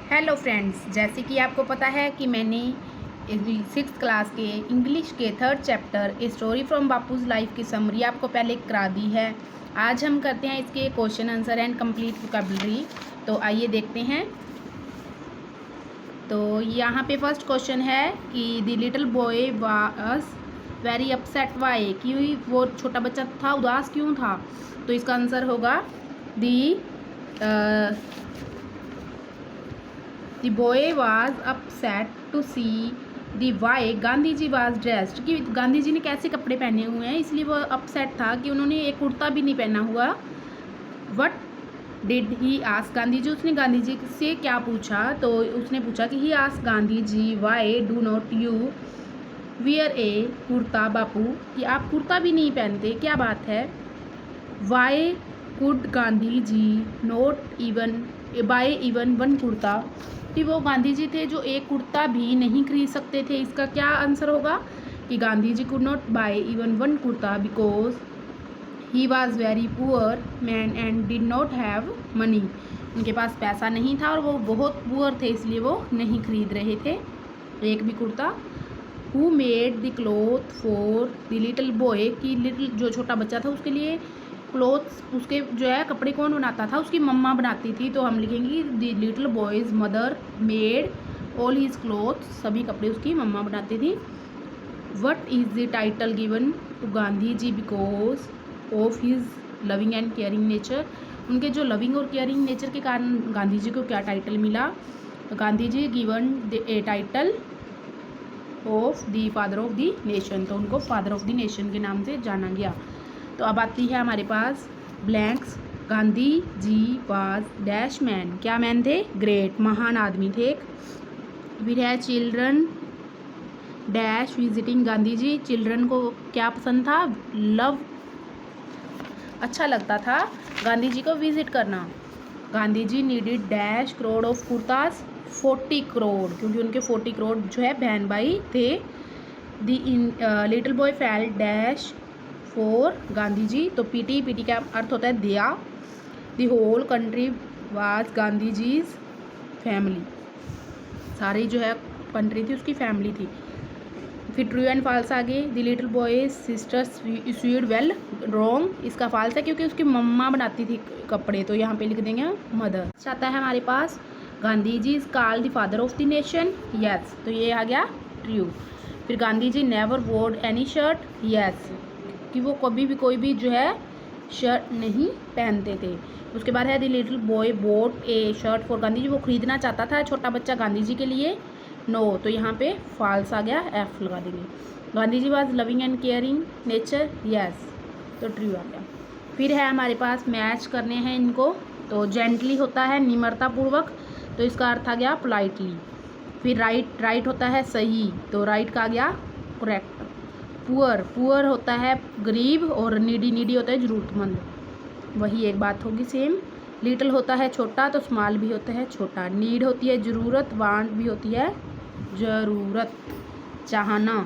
Hello friends, जैसे कि आपको पता है कि मैंने 6th क्लास के इंग्लिश के 3rd chapter a story from Bapu's life की समरी आपको पहले करा दी है। आज हम करते हैं इसके question answer and complete vocabulary. तो आइए देखते हैं। तो यहाँ पे फर्स्ट क्वेश्चन है कि the little boy was very upset why, कि वो छोटा बच्चा था उदास क्यों था। तो इसका आंसर होगा The boy was upset to see the way Gandhi ji was dressed, कि गांधी जी ने कैसे कपड़े पहने हुए हैं, इसलिए वो अपसेट था कि उन्होंने एक कुर्ता भी नहीं पहना हुआ। What did he ask Gandhi ji, उसने गांधी जी से क्या पूछा। तो उसने पूछा कि he asked Gandhi ji why do not you wear a kurta बापू, कि आप कुर्ता भी नहीं पहनते, क्या बात है। Why could Gandhi ji not even buy even one kurta, कि वो गांधी जी थे जो एक कुर्ता भी नहीं खरीद सकते थे। इसका क्या आंसर होगा कि Gandhi ji could not buy even one kurta because he was very poor man and did not have money, उनके पास पैसा नहीं था और वो बहुत पुअर थे, इसलिए वो नहीं खरीद रहे थे एक भी kurta. Who made the cloth for the little boy, कि लिटिल जो छोटा बच्चा था उसके लिए क्लोथ्स, उसके जो है कपड़े कौन बनाता था, उसकी मम्मा बनाती थी। तो हम लिखेंगे the little boy's mother made all his clothes, सभी कपड़े उसकी मम्मा बनाती थी। What is the title given to Gandhi ji because of his loving and caring nature, उनके जो लविंग और केयरिंग नेचर के कारण गांधी जी को क्या टाइटल मिला। तो Gandhi ji given the a title of the father of the nation, तो उनको फादर ऑफ द नेशन के नाम से जाना गया। तो अब आती है हमारे पास blanks. Gandhi ji was dash man, क्या मैन थे, ग्रेट, महान आदमी थे एक। फिर है children dash visiting Gandhi ji, children को क्या पसंद था, लव, अच्छा लगता था गांधी जी को विजिट करना। Gandhi ji needed dash crore of kurtas, 40 crore, क्योंकि उनके 40 करोड़ जो है बहन भाई थे। The little boy felt dash for Gandhi ji, तो पीटी का अर्थ होता है दिया। The whole country was Gandhi ji's family, सारी जो है कंट्री थी उसकी फैमिली थी। फिर ट्रू एंड फॉल्स आगे, the little boy sisters swept well wrong, इसका फॉल्स है क्योंकि उसकी मम्मा बनाती थी कपड़े, तो यहाँ पे लिख देंगे मदर। आता है हमारे पास Gandhi ji is called the father of the nation, yes, तो ये आ गया ट्रू। फिर Gandhi ji never wore any shirt, yes, कि वो कभी भी कोई भी जो है शर्ट नहीं पहनते थे। उसके बाद है the little boy bought a shirt for Gandhi ji, वो खरीदना चाहता था छोटा बच्चा गांधी जी के लिए, नो, तो यहाँ पे फॉल्स आ गया, एफ लगा देंगे। Gandhi ji was loving and caring nature, yes, तो ट्रू आ गया। फिर है हमारे पास मैच करने हैं इनको। तो जेंटली होता है निम्रतापूर्वक, तो इसका अर्थ आ गया पोलाइटली। फिर राइट होता है सही, तो राइट का आ गया करेक्ट। पुअर होता है गरीब, और नीडी होता है ज़रूरतमंद, वही एक बात होगी सेम। लिटिल होता है छोटा, तो स्मॉल भी होता है छोटा। नीड होती है ज़रूरत, वांट भी होती है ज़रूरत, चाहना।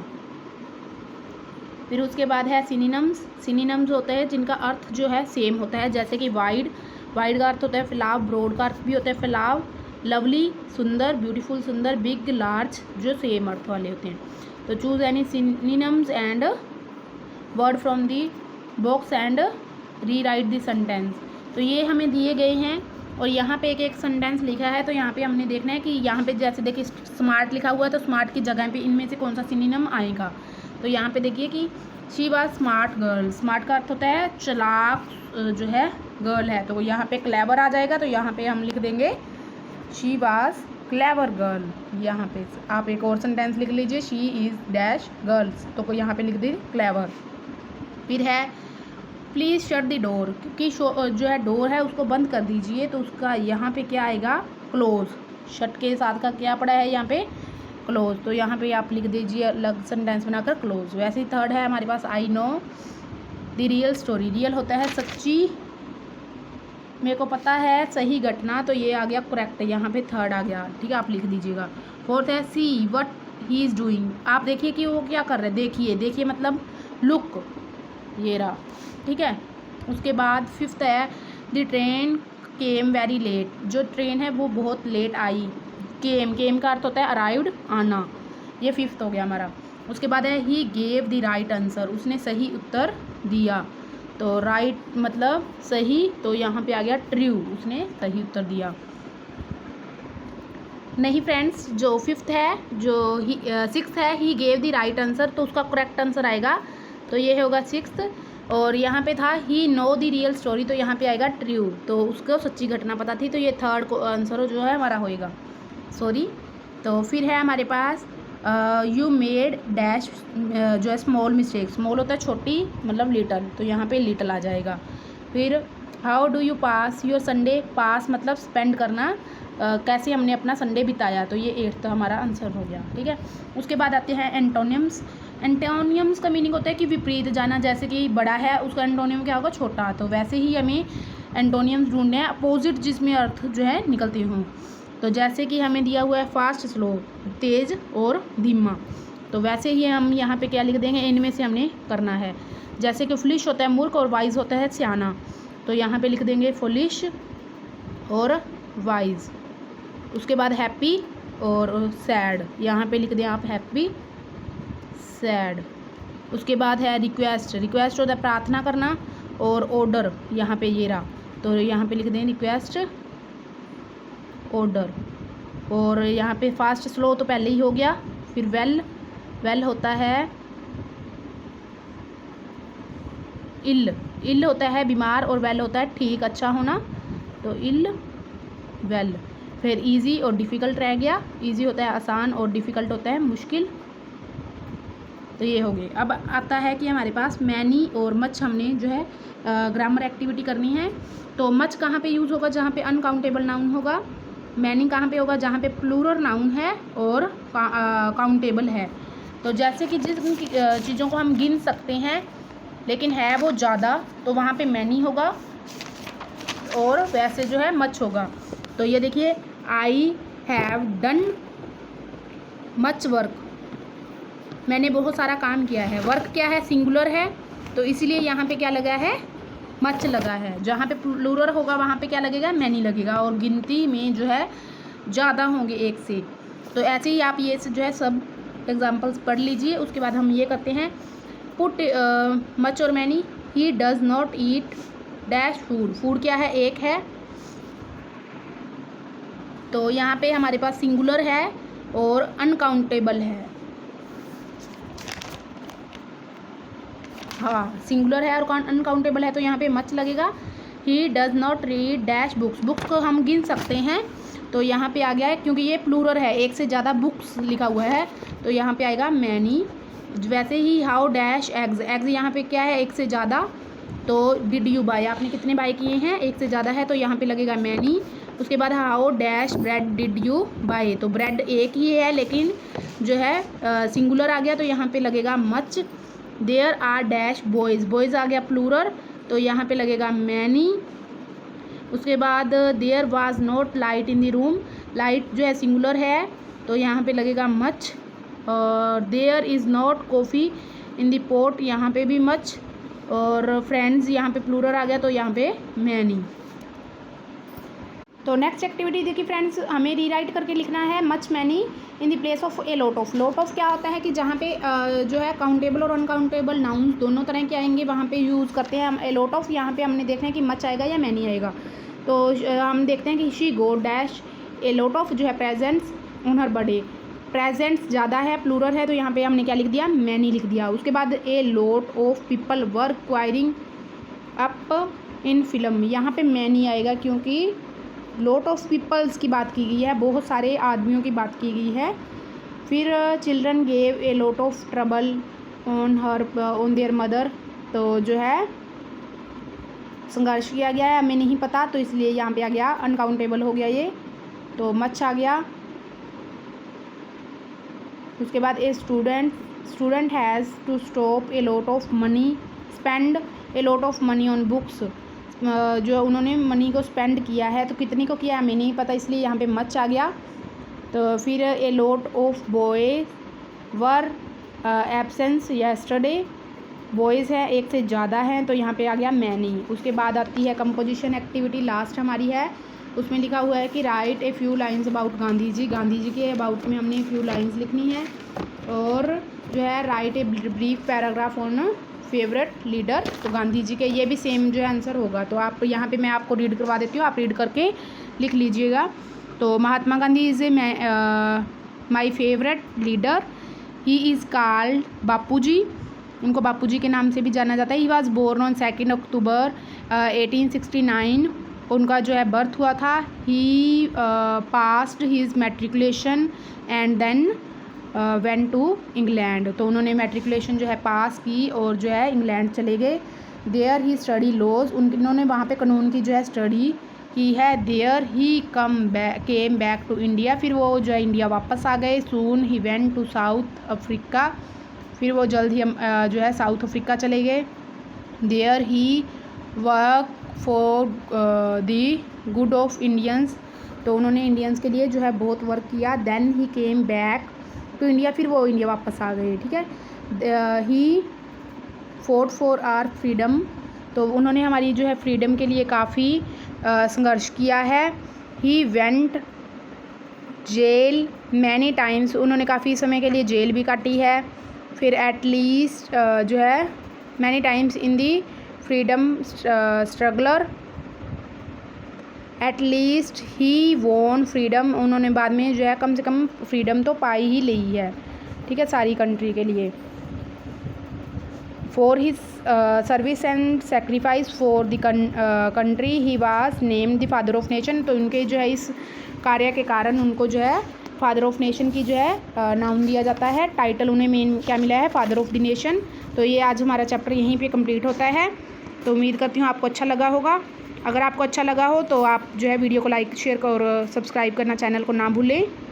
फिर उसके बाद है सिनोनिम्स होते हैं जिनका अर्थ जो है सेम होता है, जैसे कि वाइड का अर्थ होता है फैलाव, ब्रॉड का अर्थ भी होता है फैलाव, लवली सुंदर, ब्यूटीफुल सुंदर, बिग लार्ज जो सेम अर्थ वाले होते हैं। तो choose any synonyms and word from the box and re right the sentence. तो ये हमें दिए गए हैं और यहाँ पे एक सेंटेंस लिखा है, तो यहाँ पे हमने देखना है कि यहाँ पे जैसे देखिए स्मार्ट लिखा हुआ है, तो स्मार्ट की जगह पे इनमें से कौन सा सिनोनिम आएगा। तो यहाँ पे देखिए कि she was smart girl, smart का अर्थ होता है चालाक जो है गर्ल है, तो यहाँ पे क्लेवर आ जाएगा, तो यहाँ पे हम लिख देंगे शी वाज क्लेवर गर्ल। यहाँ पे आप एक और सेंटेंस लिख लीजिए, शी इज़ डैश गर्ल्स, तो यहाँ पे लिख दी क्लेवर। फिर है प्लीज़ शट द डोर, क्योंकि जो है डोर है उसको बंद कर दीजिए, तो उसका यहाँ पे क्या आएगा क्लोज, शट के साथ का क्या पड़ा है यहाँ पे क्लोज, तो यहाँ पे आप लिख दीजिए अलग सेंटेंस बनाकर क्लोज। वैसे ही थर्ड है हमारे पास I know the real story, real होता है सच्ची, मेरे को पता है सही घटना, तो ये आ गया करेक्ट, यहाँ पे थर्ड आ गया, ठीक है, आप लिख दीजिएगा। फोर्थ है see what he is doing, आप देखिए कि वो क्या कर रहे हैं, देखिए मतलब लुक, ये रहा, ठीक है। उसके बाद फिफ्थ है the train came very late, जो ट्रेन है वो बहुत लेट आई, केम का अर्थ होता है अराइव्ड, आना। ये 5th हो गया हमारा। उसके बाद है he gave the right answer, उसने सही उत्तर दिया। तो राइट मतलब सही, तो यहाँ पे आ गया ट्रू, उसने सही उत्तर दिया। नहीं फ्रेंड्स, जो 5th है, जो 6th है, he gave the right answer, तो उसका करेक्ट आंसर आएगा, तो ये होगा 6th। और यहाँ पे था ही नो द रियल स्टोरी, तो यहाँ पे आएगा ट्रू, तो उसको सच्ची घटना पता थी, तो ये 3rd आंसर जो है हमारा होएगा, सॉरी। तो फिर है हमारे पास यू मेड डैश, जो है स्मॉल मिस्टेक, स्मॉल होता है छोटी, मतलब लिटल, तो यहाँ पे लिटल आ जाएगा। फिर how do you pass your Sunday, pass मतलब स्पेंड करना, कैसे हमने अपना संडे बिताया, तो ये 8th हमारा आंसर हो गया, ठीक है। उसके बाद आते हैं एंटोनियम्स। एंटोनियम्स का मीनिंग होता है कि विपरीत जाना, जैसे कि बड़ा है उसका एंटोनियम क्या होगा, छोटा, तो वैसे ही हमें एंटोनियम्स ढूंढने हैं अपोजिट जिसमें अर्थ जो है निकलती हूँ। तो जैसे कि हमें दिया हुआ है फास्ट स्लो, तेज़ और धीमा, तो वैसे ही हम यहाँ पे क्या लिख देंगे, इनमें से हमने करना है। जैसे कि फुलिश होता है मूर्ख और वाइज होता है सियाना, तो यहाँ पे लिख देंगे फुलिश और वाइज। उसके बाद हैप्पी और सैड, यहाँ पे लिख दें आप हैप्पी सैड। उसके बाद है रिक्वेस्ट, रिक्वेस्ट होता है प्रार्थना करना, और ऑर्डर यहाँ पे ये रहा, तो यहाँ पे लिख दें रिक्वेस्ट ऑर्डर। और यहाँ पे फास्ट स्लो तो पहले ही हो गया। फिर वेल, वेल होता है इल, इल होता है बीमार, और वेल होता है ठीक, अच्छा होना, तो इल वेल। फिर इजी और डिफ़िकल्ट रह गया, इजी होता है आसान और डिफ़िकल्ट होता है मुश्किल, तो ये हो गए। अब आता है कि हमारे पास मैनी और मच, हमने जो है ग्रामर एक्टिविटी करनी है। तो मच कहाँ पे यूज़ होगा, जहाँ पे अनकाउंटेबल नाउन होगा। मैनी कहाँ पे होगा, जहाँ पे प्लूरल नाउन है और काउंटेबल है। तो जैसे कि जिस चीज़ों को हम गिन सकते हैं लेकिन है वो ज़्यादा, तो वहाँ पे मैनी होगा, और वैसे जो है मच होगा। तो ये देखिए, I have done much work, मैंने बहुत सारा काम किया है। वर्क क्या है, सिंगुलर है, तो इसीलिए यहाँ पे क्या लगा है, मच लगा है। जहाँ पे प्लूरल होगा वहाँ पे क्या लगेगा, मैनी लगेगा, और गिनती में जो है ज़्यादा होंगे एक से। तो ऐसे ही आप ये जो है सब एग्जांपल्स पढ़ लीजिए। उसके बाद हम ये करते हैं, पुट मच और many. He does not eat dash food, food क्या है, एक है, तो यहाँ पे हमारे पास सिंगुलर है और अनकाउंटेबल है। हाँ, सिंगुलर है और अनकाउंटेबल है, तो यहाँ पे मच लगेगा। He does not read dash books, books को हम गिन सकते हैं, तो यहाँ पे आ गया है, क्योंकि ये प्लूरल है, एक से ज़्यादा बुक्स लिखा हुआ है, तो यहाँ पे आएगा मैनी। वैसे ही हाउ डैश एग्स, एग्स यहाँ पे क्या है, एक से ज़्यादा, तो डिड यू बाय, आपने कितने बाय किए हैं, एक से ज़्यादा है, तो यहाँ पे लगेगा मैनी। उसके बाद how dash bread did you buy, तो ब्रेड एक ही है लेकिन जो है सिंगुलर आ गया, तो यहाँ पे लगेगा much. There are dash boys, boys आ गया प्लूरल, तो यहाँ पे लगेगा मैनी। उसके बाद there was not light in the room, light जो है सिंगुलर है, तो यहाँ पे लगेगा मच। और there is not coffee in the pot, यहाँ पे भी मच। और फ्रेंड्स यहाँ पे प्लूरल आ गया, तो यहाँ पे मैनी। तो नेक्स्ट एक्टिविटी देखिए फ्रेंड्स, हमें रीराइट करके लिखना है much many in the place of A lot of. Lot of क्या होता है कि जहाँ पे जो है काउंटेबल और अनकाउंटेबल नाउन दोनों तरह के आएंगे, वहाँ पे यूज़ करते हैं हम ए लॉट ऑफ। यहाँ पे हमने देखना है कि मच आएगा या मैनी आएगा, तो हम देखते हैं कि she go dash A lot of जो है presents on her birthday, presents ज़्यादा है, प्लूरल है, तो यहाँ पे हमने क्या लिख दिया, मैनी लिख दिया। उसके बाद ए lot of people were enquiring up in film, यहाँ पे मैनी आएगा, क्योंकि लॉट ऑफ पीपल्स की बात की गई है, बहुत सारे आदमियों की बात की गई है। फिर children gave a lot of trouble on their mother, तो जो है संघर्ष किया गया है, हमें नहीं पता, तो इसलिए यहाँ पे आ गया अनकाउंटेबल हो गया ये, तो मच आ गया। उसके बाद a student has to stop a lot of money, spend a lot of money on books, जो उन्होंने मनी को स्पेंड किया है, तो कितनी को किया हमें नहीं पता, इसलिए यहाँ पे मच आ गया। तो फिर ए lot of boys were absence yesterday, boys है एक से ज़्यादा हैं, तो यहाँ पे आ गया मैनी। उसके बाद आती है कंपोजिशन एक्टिविटी, लास्ट हमारी है। उसमें लिखा हुआ है कि write a few lines about Gandhi ji. Gandhi ji के अबाउट में हमने फ्यू लाइन्स लिखनी है। और जो है right a brief paragraph on favourite leader. तो गांधी जी के ये भी सेम जो है आंसर होगा। तो आप यहाँ पे मैं आपको रीड करवा देती हूँ, आप रीड करके लिख लीजिएगा। तो Mahatma Gandhi is my favourite leader. He is called Bapu ji, उनको बापू जी के नाम से भी जाना जाता है। He was born on 2 October 1869, उनका जो है बर्थ हुआ था। He passed his matriculation and then went to England. तो उन्होंने मैट्रिकुलेशन जो है पास की और जो है इंग्लैंड चले गए। देयर ही स्टडी लॉज, उन्होंने वहाँ पे कानून की जो है स्टडी की है। There he came back to India, फिर वो जो है इंडिया वापस आ गए। Soon he went to South Africa, फिर वो जल्द ही जो है साउथ अफ्रीका चले गए। There he work for the good of Indians, तो उन्होंने इंडियंस के लिए जो है बहुत वर्क किया। Then he came back to India, फिर वो इंडिया वापस आ गए। ठीक है। He fought for our freedom, तो उन्होंने हमारी जो है फ्रीडम के लिए काफ़ी संघर्ष किया है। He went jail many times, उन्होंने काफ़ी समय के लिए जेल भी काटी है। फिर एटलीस्ट जो है many times in the freedom struggler, at least he won freedom, उन्होंने बाद में जो है कम से कम फ्रीडम तो पाई ही ली है। ठीक है, सारी कंट्री के लिए। For his service and sacrifice for the country he was named the father of nation, तो उनके जो है इस कार्य के कारण उनको जो है फादर ऑफ नेशन की जो है नाम दिया जाता है। टाइटल उन्हें मेन क्या मिला है, फादर ऑफ द नेशन। तो ये आज हमारा चैप्टर यहीं पे कंप्लीट होता है। तो उम्मीद करती हूँ आपको अच्छा लगा होगा। अगर आपको अच्छा लगा हो तो आप जो है वीडियो को लाइक शेयर और सब्सक्राइब करना चैनल को ना भूलें।